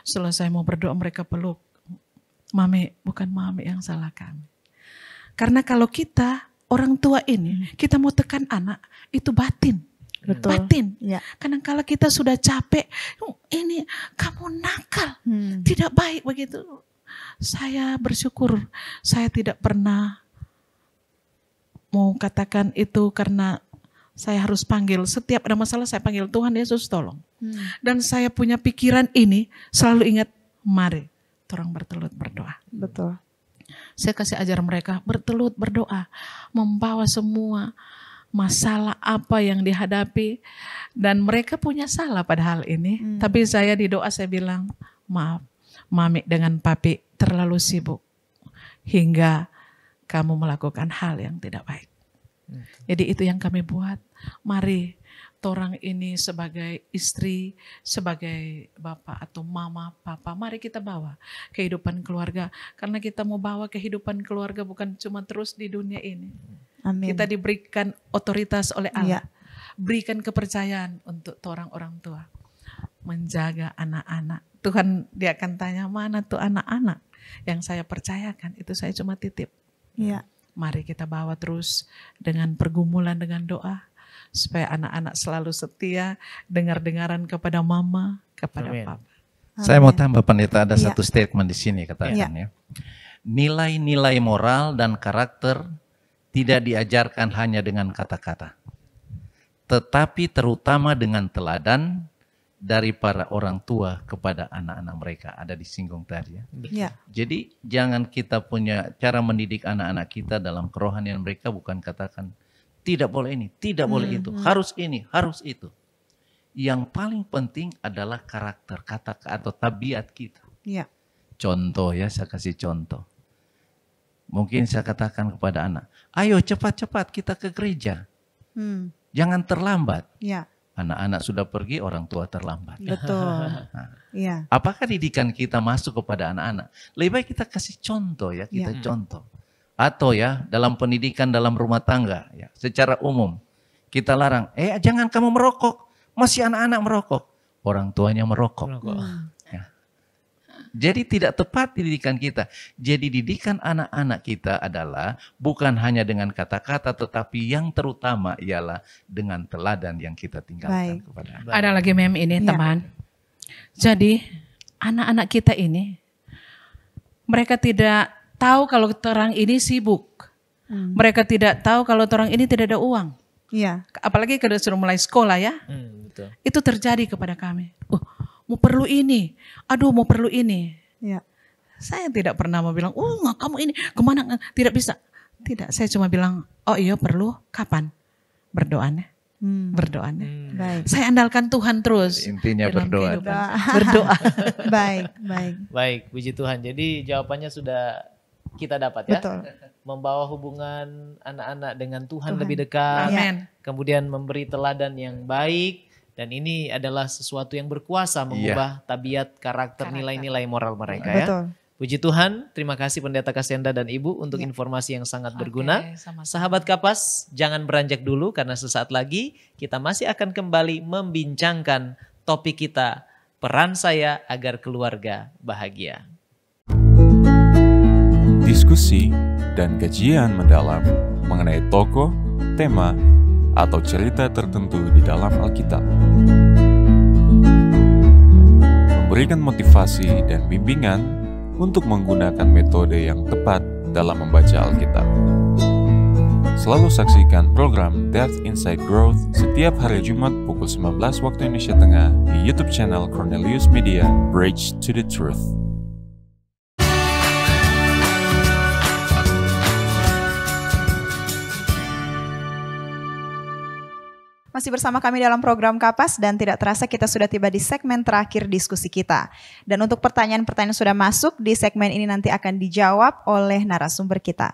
Setelah saya mau berdoa mereka peluk. Mami, bukan mami yang salah kami. Karena kalau kita orang tua ini, kita mau tekan anak, itu batin. Betul. Batin. Ya. Kadang-kala kita sudah capek, ini kamu nakal, tidak baik begitu. Saya bersyukur, saya tidak pernah mau katakan itu karena saya harus panggil. Setiap ada masalah saya panggil Tuhan Yesus tolong. Dan saya punya pikiran ini selalu ingat, mari orang bertelut berdoa. Betul. Saya kasih ajar mereka bertelut berdoa, membawa semua masalah apa yang dihadapi, dan mereka punya salah pada hal ini. Tapi saya di doa saya bilang, maaf, Mami dengan Papi terlalu sibuk hingga kamu melakukan hal yang tidak baik. Jadi itu yang kami buat. Mari torang ini sebagai istri, sebagai bapak atau mama, papa, mari kita bawa kehidupan keluarga. Karena kita mau bawa kehidupan keluarga bukan cuma terus di dunia ini. Amin. Kita diberikan otoritas oleh Allah. Iya. Berikan kepercayaan untuk orang tua. Menjaga anak-anak. Tuhan dia akan tanya, mana tuh anak-anak yang saya percayakan. Itu saya cuma titip. Iya. Mari kita bawa terus dengan pergumulan, dengan doa. Supaya anak-anak selalu setia, dengar-dengaran kepada mama, kepada Amin. papa. Saya mau tambah pendeta, ada Iya. satu statement di sini katakan ya. Nilai-nilai moral dan karakter tidak diajarkan hanya dengan kata-kata, tetapi terutama dengan teladan dari para orang tua kepada anak-anak mereka. Ada disinggung tadi ya. Iya. Jadi jangan kita punya cara mendidik anak-anak kita dalam kerohanian mereka bukan katakan tidak boleh ini, tidak boleh itu, harus ini, harus itu. Yang paling penting adalah karakter, kata atau tabiat kita. Iya. Contoh ya, saya kasih contoh. Mungkin saya katakan kepada anak, ayo cepat-cepat kita ke gereja. Jangan terlambat. Iya. Anak-anak sudah pergi, orang tua terlambat. Betul. Iya. Apakah didikan kita masuk kepada anak-anak? Lebih baik kita kasih contoh ya, kita contoh. Atau ya, dalam pendidikan dalam rumah tangga, ya, secara umum. Kita larang, jangan kamu merokok, masih anak-anak merokok. Orang tuanya merokok. Ya. Jadi tidak tepat didikan kita. Jadi didikan anak-anak kita adalah bukan hanya dengan kata-kata, tetapi yang terutama ialah dengan teladan yang kita tinggalkan kepada anak. Ada lagi meme ini teman. Jadi anak-anak kita ini, mereka tidak tahu kalau orang ini sibuk. Mereka tidak tahu kalau orang ini tidak ada uang. Iya. Apalagi kalau sudah mulai sekolah ya. Betul. Itu terjadi kepada kami. Mau perlu ini. Aduh mau perlu ini. Iya. Saya tidak pernah mau bilang, nggak kamu ini kemana? Tidak bisa. Tidak, saya cuma bilang, oh iya perlu. Kapan? Berdoanya. Berdoanya. Baik. Saya andalkan Tuhan terus. Intinya dalam berdoa. kehidupan. Berdoa. Baik, baik. Baik, puji Tuhan. Jadi jawabannya sudah kita dapat ya. Betul. Membawa hubungan anak-anak dengan Tuhan lebih dekat. Amin. Kemudian memberi teladan yang baik. Dan ini adalah sesuatu yang berkuasa mengubah tabiat, karakter, nilai-nilai moral mereka ya. Betul. Puji Tuhan, terima kasih Pendeta Kasenda dan Ibu untuk informasi yang sangat berguna. sama-sama. Sahabat Kapas, jangan beranjak dulu karena sesaat lagi kita masih akan kembali membincangkan topik kita, peran saya agar keluarga bahagia. Diskusi dan kajian mendalam mengenai tokoh, tema, atau cerita tertentu di dalam Alkitab. Memberikan motivasi dan bimbingan untuk menggunakan metode yang tepat dalam membaca Alkitab. Selalu saksikan program Death Inside Growth setiap hari Jumat pukul 19 waktu Indonesia Tengah di YouTube channel Cornelius Media, Bridge to the Truth. Masih bersama kami dalam program Kapas dan tidak terasa kita sudah tiba di segmen terakhir diskusi kita. Dan untuk pertanyaan-pertanyaan sudah masuk di segmen ini nanti akan dijawab oleh narasumber kita.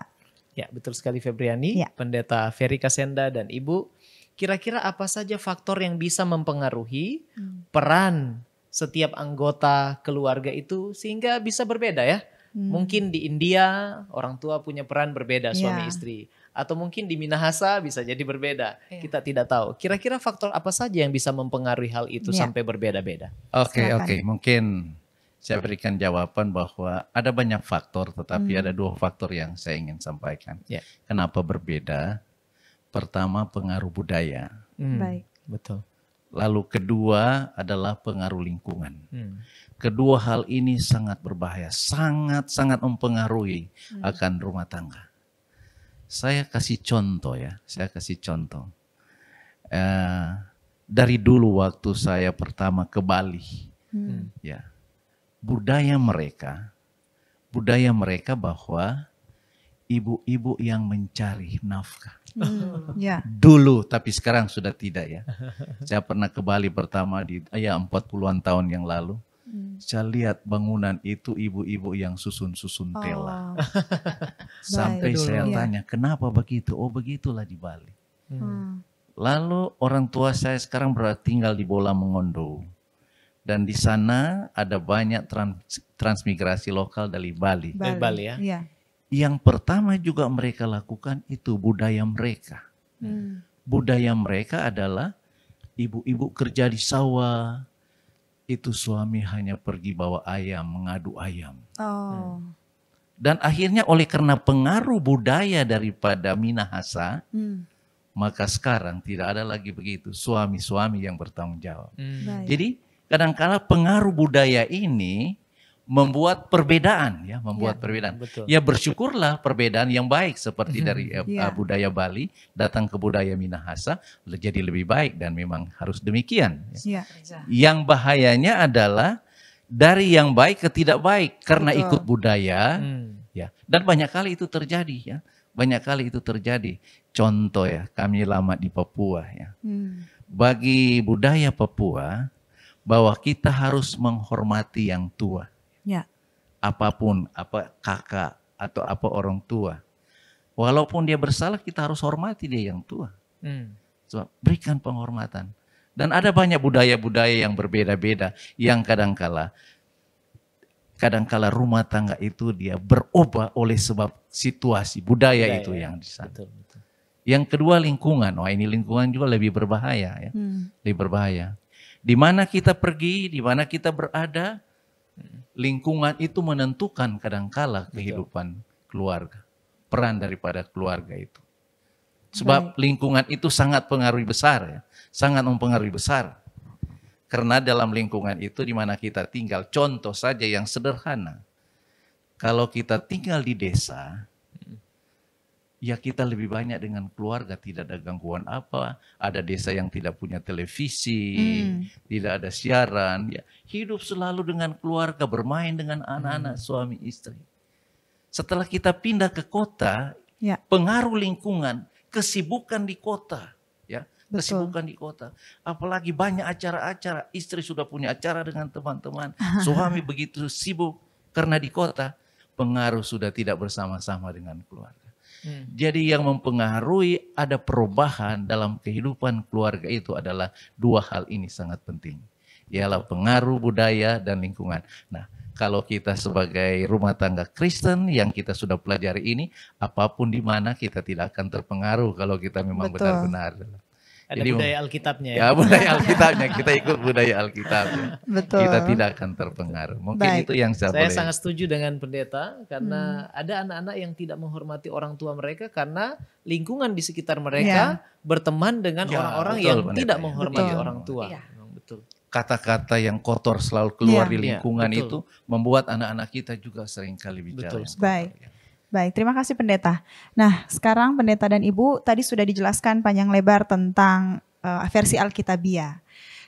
Ya, betul sekali Febriani, Ya. Pendeta Ferry Kasenda dan Ibu. Kira-kira apa saja faktor yang bisa mempengaruhi peran setiap anggota keluarga itu sehingga bisa berbeda ya? Mungkin di India orang tua punya peran berbeda suami Ya. istri. Atau mungkin di Minahasa bisa jadi berbeda. Kita tidak tahu. Kira-kira faktor apa saja yang bisa mempengaruhi hal itu Ya. sampai berbeda-beda? Oke, Silakan. mungkin saya berikan jawaban bahwa ada banyak faktor, tetapi ada dua faktor yang saya ingin sampaikan. Ya. Kenapa berbeda? Pertama, pengaruh budaya. Baik. Betul. Lalu kedua adalah pengaruh lingkungan. Kedua hal ini sangat berbahaya, sangat-sangat mempengaruhi akan rumah tangga. Saya kasih contoh ya, dari dulu waktu saya pertama ke Bali, budaya mereka bahwa ibu-ibu yang mencari nafkah. Ya. Dulu, tapi sekarang sudah tidak ya. Saya pernah ke Bali pertama di 40-an tahun yang lalu. Saya lihat bangunan itu ibu-ibu yang susun-susun tela. Sampai Baik. saya Iya. tanya, kenapa begitu? Oh begitulah di Bali. Hmm. Lalu orang tua saya sekarang tinggal di Bola Mongondo. Dan di sana ada banyak transmigrasi lokal dari Bali. Dari Bali ya. Iya. Yang pertama juga mereka lakukan itu budaya mereka. Budaya mereka adalah ibu-ibu kerja di sawah, itu suami hanya pergi bawa ayam, mengadu ayam. Oh. Dan akhirnya oleh karena pengaruh budaya daripada Minahasa, maka sekarang tidak ada lagi begitu suami-suami yang bertanggung jawab. Baik. Jadi kadang-kala pengaruh budaya ini membuat perbedaan, ya, membuat perbedaan. Betul. Ya bersyukurlah perbedaan yang baik seperti dari Iya. budaya Bali datang ke budaya Minahasa jadi lebih baik dan memang harus demikian. Iya. Yang bahayanya adalah dari yang baik ke tidak baik karena Betul. ikut budaya, ya. Dan banyak kali itu terjadi, ya. Banyak kali itu terjadi. Contoh ya, kami lama di Papua, ya. Bagi budaya Papua bahwa kita harus menghormati yang tua. Ya. Apapun, apa kakak atau apa orang tua. Walaupun dia bersalah, kita harus hormati dia yang tua. So, berikan penghormatan. Dan ada banyak budaya-budaya yang berbeda-beda yang kadangkala rumah tangga itu dia berubah oleh sebab situasi budaya itu yang di sana. Betul, betul. Yang kedua lingkungan. Wah, ini lingkungan juga lebih berbahaya, ya. Lebih berbahaya. Di mana kita pergi, di mana kita berada, lingkungan itu menentukan kadangkala kehidupan keluarga. Peran daripada keluarga itu. Sebab lingkungan itu sangat pengaruh besar, ya. Sangat mempengaruhi besar. Karena dalam lingkungan itu di mana kita tinggal, contoh saja yang sederhana. Kalau kita tinggal di desa, ya kita lebih banyak dengan keluarga, tidak ada gangguan apa. Ada desa yang tidak punya televisi, tidak ada siaran. Ya, hidup selalu dengan keluarga, bermain dengan anak-anak, suami istri. Setelah kita pindah ke kota, pengaruh lingkungan, kesibukan di kota. Ya, kesibukan di kota. Apalagi banyak acara-acara, istri sudah punya acara dengan teman-teman. Suami begitu sibuk karena di kota, pengaruh sudah tidak bersama-sama dengan keluarga. Jadi yang mempengaruhi ada perubahan dalam kehidupan keluarga itu adalah dua hal ini sangat penting. Ialah pengaruh budaya dan lingkungan. Nah, kalau kita sebagai rumah tangga Kristen yang kita sudah pelajari ini, apapun di mana kita tidak akan terpengaruh kalau kita memang benar-benar. Ada Jadi, budaya Alkitabnya ya. Ya, budaya Alkitabnya, kita ikut budaya Alkitabnya. Betul. Kita tidak akan terpengaruh. Mungkin itu yang saya boleh. Sangat setuju dengan pendeta karena ada anak-anak yang tidak menghormati orang tua mereka karena lingkungan di sekitar mereka berteman dengan orang-orang yang pendeta, tidak menghormati Betul. orang tua. Iya. Memang betul. Kata-kata yang kotor selalu keluar di lingkungan betul. itu membuat anak-anak kita juga seringkali bicara. Betul. yang kotor, Baik. ya. Baik, terima kasih pendeta. Nah, sekarang pendeta dan ibu tadi sudah dijelaskan panjang lebar tentang versi Alkitabiah.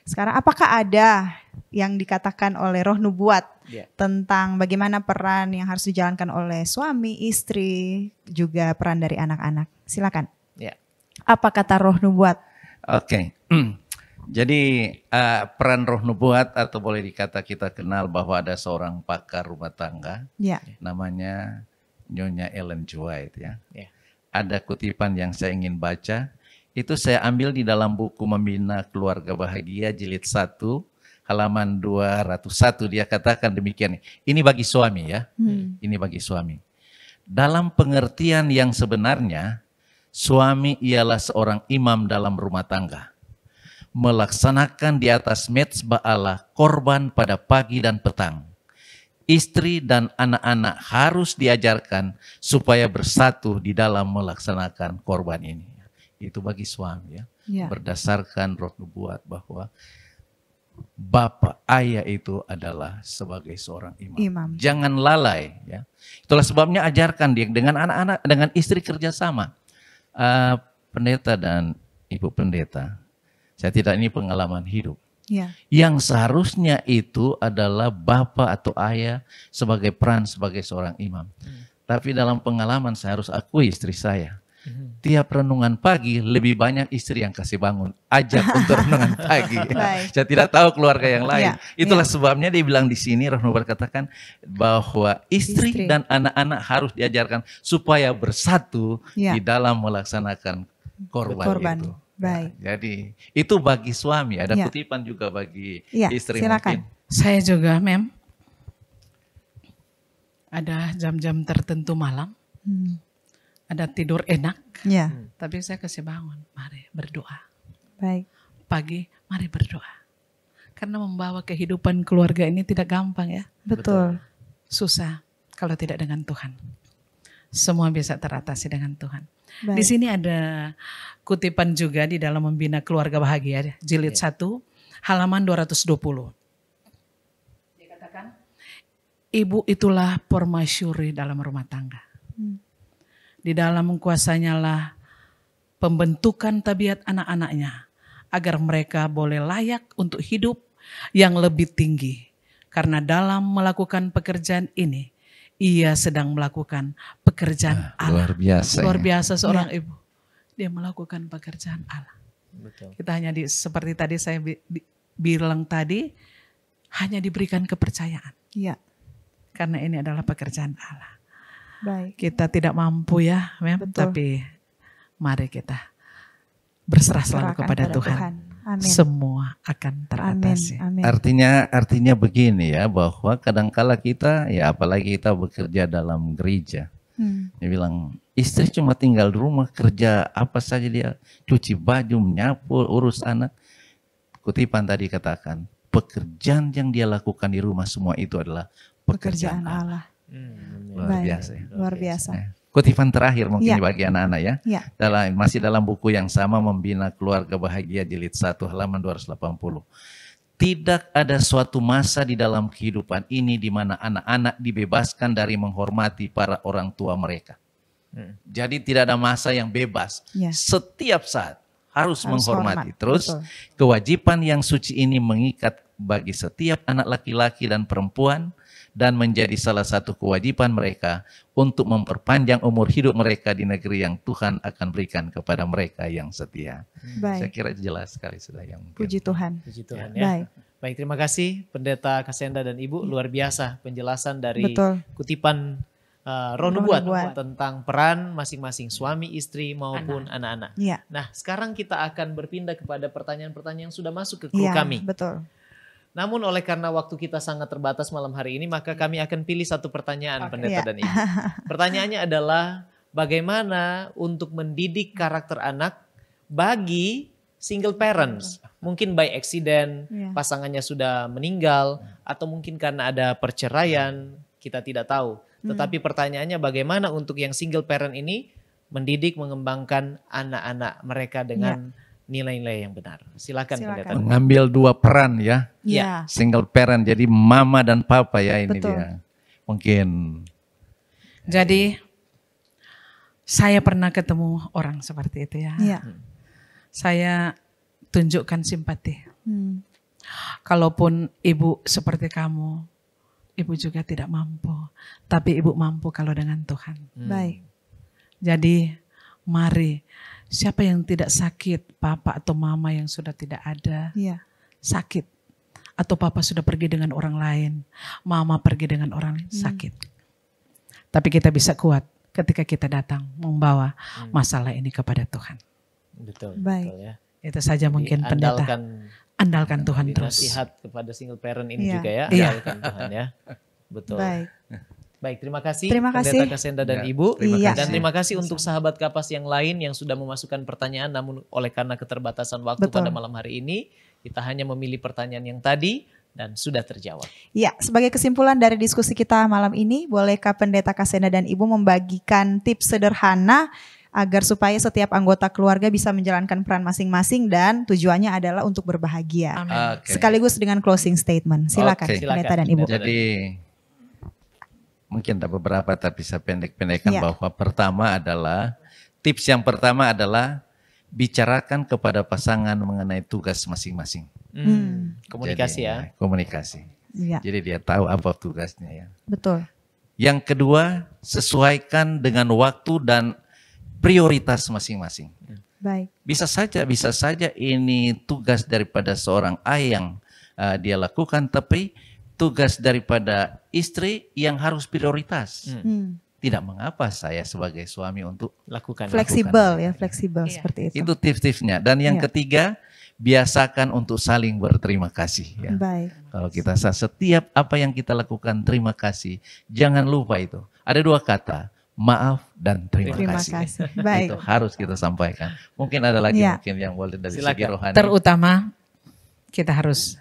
Sekarang apakah ada yang dikatakan oleh roh nubuat tentang bagaimana peran yang harus dijalankan oleh suami, istri, juga peran dari anak-anak? Silakan. Ya. Apa kata roh nubuat? Oke. Jadi peran roh nubuat atau boleh dikata kita kenal bahwa ada seorang pakar rumah tangga Ya. namanya Nyonya Ellen G. White, ya. Ya. Ada kutipan yang saya ingin baca. Itu saya ambil di dalam buku Membina Keluarga Bahagia jilid 1 halaman 201. Dia katakan demikian. Ini bagi suami, ya. Ini bagi suami. Dalam pengertian yang sebenarnya, suami ialah seorang imam dalam rumah tangga. Melaksanakan di atas mezbah Allah korban pada pagi dan petang. Istri dan anak-anak harus diajarkan supaya bersatu di dalam melaksanakan korban ini. Itu bagi suami, ya. Berdasarkan roh nubuat bahwa bapak ayah itu adalah sebagai seorang imam. Jangan lalai, ya. Itulah sebabnya ajarkan dia dengan anak-anak, dengan istri kerjasama. Pendeta dan ibu pendeta, saya tidak ini pengalaman hidup. Yang seharusnya itu adalah bapak atau ayah sebagai peran sebagai seorang imam. Tapi dalam pengalaman saya harus akui istri saya. Tiap renungan pagi lebih banyak istri yang kasih bangun. Ajak untuk renungan pagi. Baik. Saya tidak tahu keluarga yang lain. Iya, Itulah sebabnya dia bilang di sini, Roh berkatakan bahwa istri Istri. dan anak-anak harus diajarkan supaya bersatu Iya. di dalam melaksanakan korban, itu. Baik. Jadi itu bagi suami, ada Iya. kutipan juga bagi Iya, istri silakan. mungkin. Saya juga, Mem. Ada jam-jam tertentu malam, ada tidur enak, Ya, tapi saya kasih bangun. Mari berdoa. baik. Pagi, mari berdoa. Karena membawa kehidupan keluarga ini tidak gampang ya. Betul. Susah kalau tidak dengan Tuhan. Semua bisa teratasi dengan Tuhan. Baik. Di sini ada kutipan juga di dalam Membina Keluarga Bahagia, jilid 1, halaman 220. Dia katakan, ibu itulah permasyuri dalam rumah tangga. Di dalam kuasanya lah pembentukan tabiat anak-anaknya, agar mereka boleh layak untuk hidup yang lebih tinggi. Karena dalam melakukan pekerjaan ini, ia sedang melakukan pekerjaan Allah. Luar biasa. Luar ya. biasa seorang ibu. Dia melakukan pekerjaan Allah. Betul. Kita hanya seperti tadi saya bilang tadi, hanya diberikan kepercayaan. Iya, Karena ini adalah pekerjaan Allah. baik. Kita tidak mampu ya, Mem, Betul. tapi mari kita berserah selalu Serahkan kepada Tuhan. Amin. Semua akan Amin. teratasi. Amin. Artinya begini ya, bahwa kadangkala kita, ya apalagi kita bekerja dalam gereja, dia bilang istri cuma tinggal di rumah kerja apa saja dia, cuci baju, menyapu, urus anak. Kutipan tadi katakan, pekerjaan yang dia lakukan di rumah semua itu adalah Pekerjaan pekerjaan Allah. Allah. Luar Baik. biasa ya. Luar biasa. Ya. Kutipan terakhir mungkin Ya. bagi anak-anak ya. Ya. Masih dalam buku yang sama, Membina Keluarga Bahagia jilid 1 halaman 280. Tidak ada suatu masa di dalam kehidupan ini di mana anak-anak dibebaskan dari menghormati para orang tua mereka. Jadi tidak ada masa yang bebas. Ya. Setiap saat harus menghormati. hormat. Terus Betul. kewajiban yang suci ini mengikat bagi setiap anak laki-laki dan perempuan, dan menjadi salah satu kewajiban mereka untuk memperpanjang umur hidup mereka di negeri yang Tuhan akan berikan kepada mereka yang setia. Saya Baik. kira jelas sekali sudah yang mungkin. Puji Tuhan. Puji Tuhan ya. Baik. Baik, terima kasih Pendeta Kasenda dan Ibu. Luar biasa penjelasan dari Betul. kutipan Roh Roh Nubuat Nubuat. tentang peran masing-masing suami, istri maupun anak-anak. Iya. Nah, sekarang kita akan berpindah kepada pertanyaan-pertanyaan yang sudah masuk ke kru Iya, kami. betul. Namun oleh karena waktu kita sangat terbatas malam hari ini, maka kami akan pilih satu pertanyaan Pendeta Iya. dan Ibu. Pertanyaannya adalah bagaimana untuk mendidik karakter anak bagi single parents? Mungkin by accident, Iya. pasangannya sudah meninggal, atau mungkin karena ada perceraian, kita tidak tahu. Tetapi pertanyaannya bagaimana untuk yang single parent ini mendidik, mengembangkan anak-anak mereka dengan nilai-nilai yang benar. Silakan Pendeta. Mengambil dua peran ya, Iya. single parent, jadi mama dan papa ya ini Betul. dia. Mungkin Jadi saya pernah ketemu orang seperti itu ya. Iya. Saya tunjukkan simpati. Hmm. Kalaupun ibu seperti kamu, ibu juga tidak mampu. Tapi ibu mampu kalau dengan Tuhan. Baik. Jadi mari, siapa yang tidak sakit, papa atau mama yang sudah tidak ada, Iya. sakit. Atau papa sudah pergi dengan orang lain, mama pergi dengan orang lain, sakit. Tapi kita bisa kuat ketika kita datang membawa masalah ini kepada Tuhan. Betul. Baik. Betul ya. Itu saja mungkin pendeta. Andalkan Tuhan terus. Nasihat kepada single parent ini Iya. juga ya. Iya. Andalkan Tuhan ya. Betul. Baik. Baik, terima kasih Terima Pendeta kasih. Kasenda dan Ya, Ibu. terima Iya. Dan kasih. terima kasih untuk sahabat Kapas yang lain yang sudah memasukkan pertanyaan, namun oleh karena keterbatasan waktu Betul. pada malam hari ini, kita hanya memilih pertanyaan yang tadi dan sudah terjawab. Ya, sebagai kesimpulan dari diskusi kita malam ini, bolehkah Pendeta Kasenda dan Ibu membagikan tips sederhana agar supaya setiap anggota keluarga bisa menjalankan peran masing-masing dan tujuannya adalah untuk berbahagia. Amin. Oke. Sekaligus dengan closing statement. Silakan Oke. Pendeta dan Ibu. Silakan. Jadi mungkin ada beberapa tapi saya pendek-pendekkan Iya. bahwa tips yang pertama adalah bicarakan kepada pasangan mengenai tugas masing-masing. Komunikasi Jadi, ya. Komunikasi. Iya, Jadi dia tahu apa tugasnya ya. betul. Yang kedua, sesuaikan dengan waktu dan prioritas masing-masing. Baik. Bisa saja ini tugas daripada seorang ayah yang dia lakukan, tapi tugas daripada istri yang harus prioritas. Tidak mengapa saya sebagai suami untuk Lakukan. Fleksibel ya, fleksibel Iya. seperti itu. itu tips-tipsnya. Dan yang Iya. ketiga, biasakan untuk saling berterima kasih. Ya. Baik. Kalau kita setiap apa yang kita lakukan terima kasih, jangan lupa itu. Ada dua kata, maaf dan terima Terima kasih. kasih. Baik. Itu harus kita sampaikan. Mungkin ada lagi Ya. mungkin yang boleh dari Silakan. segi rohani. Terutama kita harus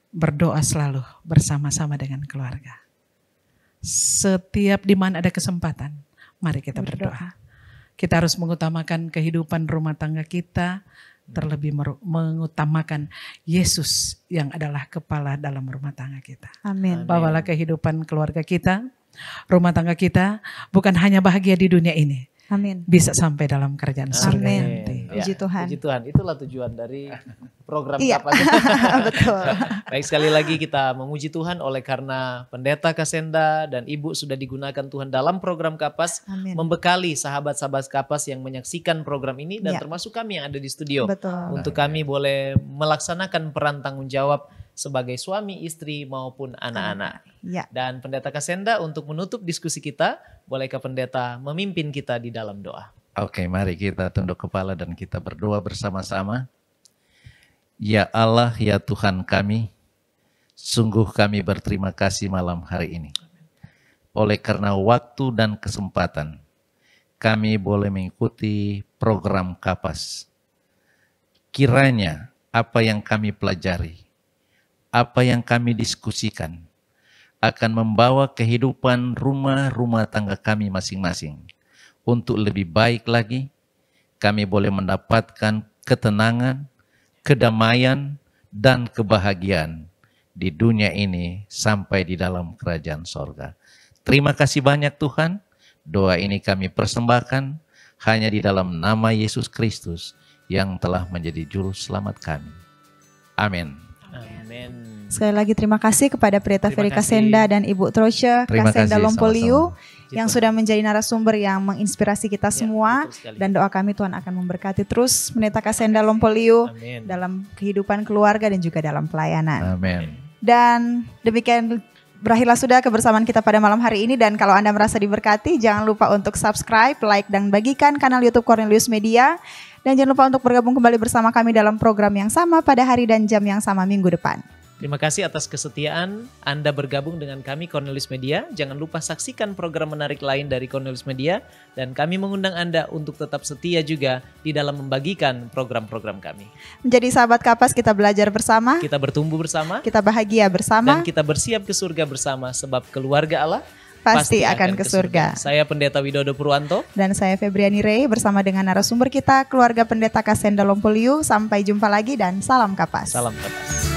berdoa selalu bersama-sama dengan keluarga. Setiap di mana ada kesempatan, mari kita berdoa. Kita harus mengutamakan kehidupan rumah tangga kita, terlebih mengutamakan Yesus yang adalah kepala dalam rumah tangga kita. Amin. Bawalah kehidupan keluarga kita, rumah tangga kita, bukan hanya bahagia di dunia ini, Amin. bisa sampai dalam kerajaan surga Amin. nanti. Puji Tuhan. Puji Tuhan. Itulah tujuan dari program Iya. Kapas. Betul. Baik, sekali lagi kita memuji Tuhan oleh karena Pendeta Kasenda dan Ibu sudah digunakan Tuhan dalam program Kapas. Amin. Membekali sahabat-sahabat Kapas yang menyaksikan program ini dan Ya. termasuk kami yang ada di studio. Betul. Untuk kami boleh melaksanakan peran tanggung jawab sebagai suami, istri maupun anak-anak. Ya. Dan Pendeta Kasenda untuk menutup diskusi kita, bolehkah Pendeta memimpin kita di dalam doa? Oke, mari kita tunduk kepala dan kita berdoa bersama-sama. Ya Allah, ya Tuhan kami, sungguh kami berterima kasih malam hari ini. Oleh karena waktu dan kesempatan, kami boleh mengikuti program Kapas. Kiranya apa yang kami pelajari, apa yang kami diskusikan, akan membawa kehidupan rumah tangga kami masing-masing. Untuk lebih baik lagi, kami boleh mendapatkan ketenangan, kedamaian, dan kebahagiaan di dunia ini sampai di dalam kerajaan sorga. Terima kasih banyak Tuhan, doa ini kami persembahkan hanya di dalam nama Yesus Kristus yang telah menjadi juru selamat kami. Amin. Amin. Sekali lagi terima kasih kepada Pendeta Terima Ferry kasih. Kasenda dan Ibu Troce Terima Kasenda kasih, Lompoliu sama-sama. yang sudah menjadi narasumber yang menginspirasi kita Ya, semua. betul sekali. Dan doa kami Tuhan akan memberkati terus Pendeta Kasenda Lompoliu Amin. dalam kehidupan keluarga dan juga dalam pelayanan. Amin. Dan demikian berakhirlah sudah kebersamaan kita pada malam hari ini. Dan kalau Anda merasa diberkati, jangan lupa untuk subscribe, like, dan bagikan kanal YouTube Cornelius Media. Dan jangan lupa untuk bergabung kembali bersama kami dalam program yang sama pada hari dan jam yang sama minggu depan. Terima kasih atas kesetiaan Anda bergabung dengan kami Cornelius Media. Jangan lupa saksikan program menarik lain dari Cornelius Media. Dan kami mengundang Anda untuk tetap setia juga di dalam membagikan program-program kami. Menjadi sahabat Kapas, kita belajar bersama, Kita bertumbuh bersama kita bahagia dan bersama, kita bersiap ke surga bersama sebab keluarga Allah pasti akan ke surga. Saya Pendeta Widodo Purwanto. Dan saya Febriani Rey bersama dengan narasumber kita, keluarga Pendeta Kasenda Lompoliu. Sampai jumpa lagi dan salam Kapas. Salam Kapas.